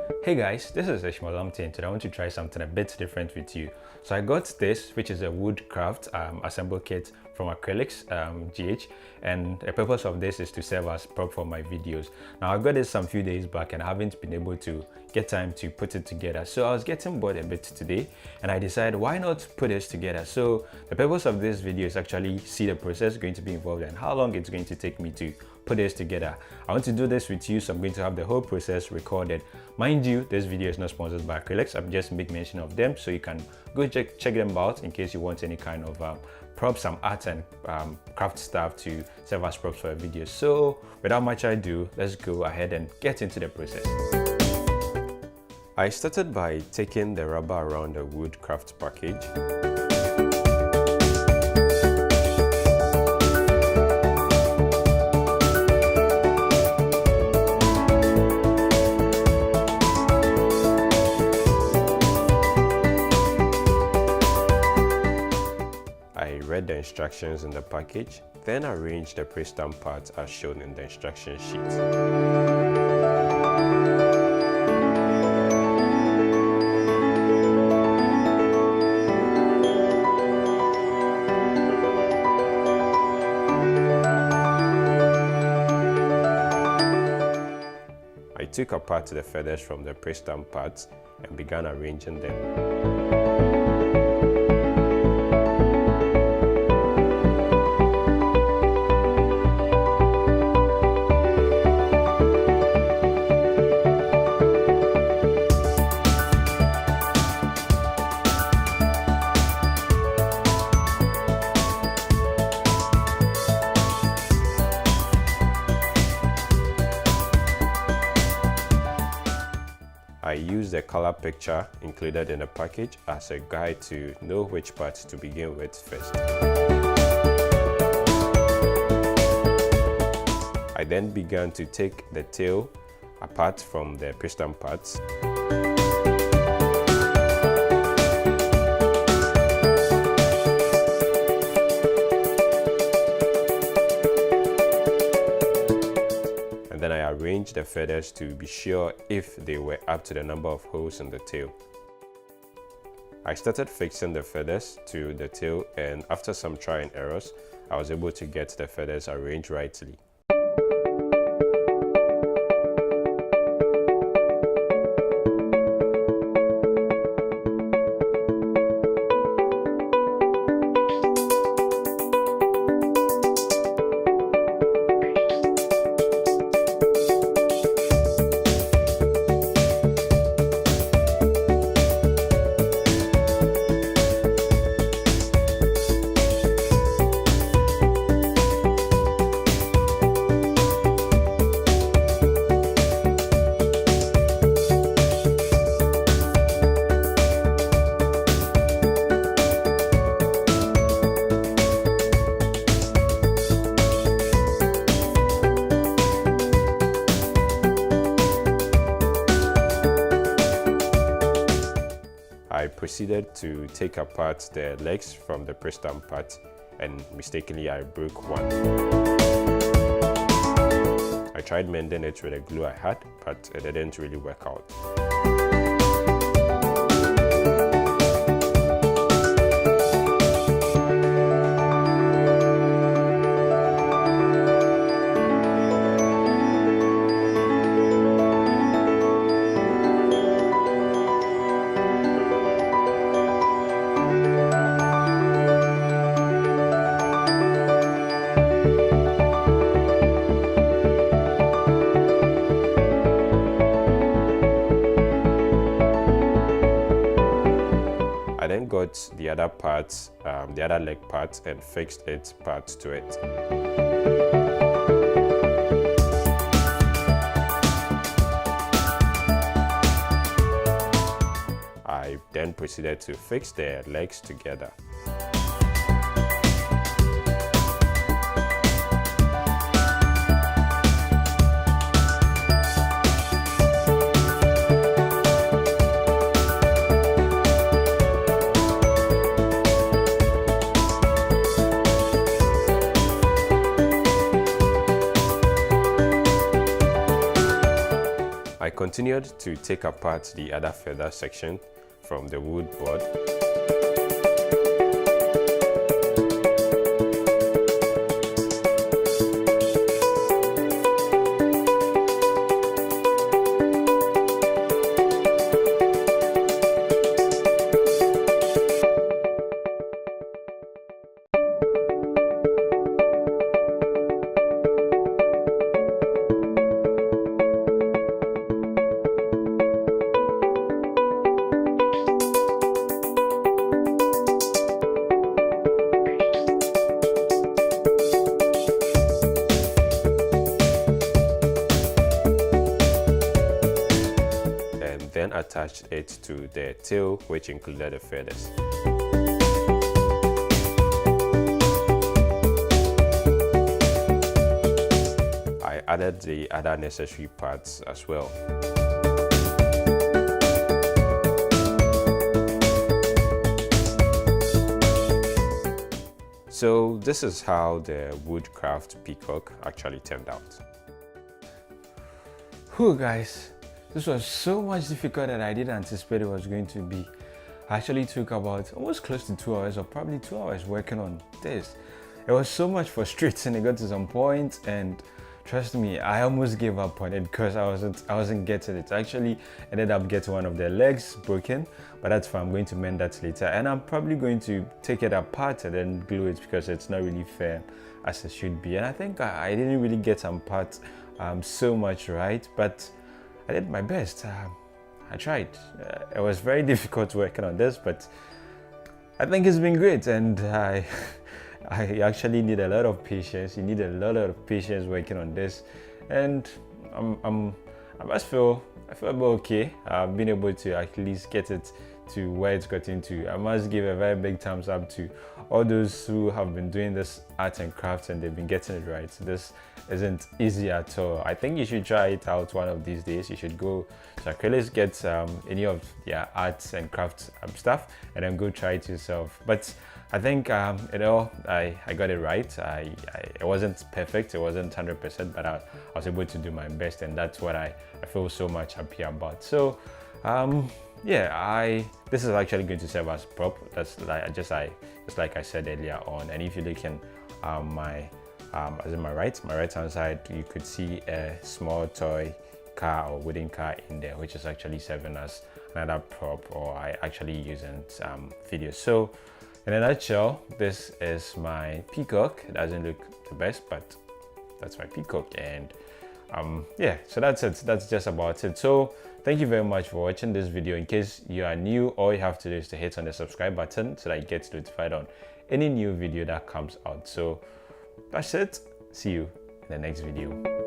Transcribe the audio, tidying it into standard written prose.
Hey guys, this is Ishmaelamte and today I want to try something a bit different with you. So I got this, which is a woodcraft assemble kit from Acrylics GH, and the purpose of this is to serve as prop for my videos. Now I got this some few days back and I haven't been able to get time to put it together. So I was getting bored a bit today and I decided why not put this together. So the purpose of this video is actually see the process going to be involved and how long it's going to take me to put this together. I want to do this with you, so I'm going to have the whole process recorded. Mind you, this video is not sponsored by Acrylics. I'm just make mention of them so you can go check them out in case you want any kind of props, some art and craft stuff to serve as props for a video. So without much ado, let's go ahead and get into the process. I started by taking the rubber around the woodcraft package. Read the instructions in the package, then arrange the pre-stamped parts as shown in the instruction sheet. I took apart the feathers from the pre-stamped parts and began arranging them. I used the color picture included in the package as a guide to know which parts to begin with first. I then began to take the tail apart from the piston parts. Then I arranged the feathers to be sure if they were up to the number of holes in the tail. I started fixing the feathers to the tail, and after some try and errors, I was able to get the feathers arranged rightly. I proceeded to take apart the legs from the pre-stamped part, and mistakenly I broke one. I tried mending it with the glue I had, but it didn't really work out. I then got the other parts, the other leg parts, and fixed its parts to it. I then proceeded to fix the legs together. continued to take apart the other feather section from the wood board. Then attached it to the tail, which included the feathers. I added the other necessary parts as well. So this is how the woodcraft peacock actually turned out. Whew, guys. This was so much difficult that I didn't anticipate it was going to be. I actually took about almost close to 2 hours, or probably 2 hours working on this. It was so much frustrating. It got to some point, and trust me, I almost gave up on it because I wasn't getting it. I actually ended up getting one of the legs broken, but that's fine. I'm going to mend that later, and I'm probably going to take it apart and then glue it because it's not really fair as it should be. And I think I didn't really get some parts so much right, but I did my best. I tried. It was very difficult working on this, but I think it's been great, and I actually need a lot of patience. You need a lot of patience working on this, and I feel okay. I've been able to at least get it to where it's gotten to. I must give a very big thumbs up to all those who have been doing this art and crafts and they've been getting it right. This isn't easy at all. I think you should try it out one of these days. You should go to acrylics, get any of their arts and crafts stuff, and then go try it yourself. But I think I got it right. It wasn't perfect, it wasn't 100%, but I was able to do my best, and that's what I feel so much happy about. So yeah, this is actually going to serve as prop. That's like I said earlier on. And if you look in my right hand side, you could see a small toy car or wooden car in there, which is actually serving as another prop, or I actually use in videos. So in a nutshell, this is my peacock. It doesn't look the best, but that's my peacock. And yeah, so that's it. That's just about it. So thank you very much for watching this video. In case you are new, all you have to do is to hit on the subscribe button so that you get notified on any new video that comes out. So that's it. See you in the next video.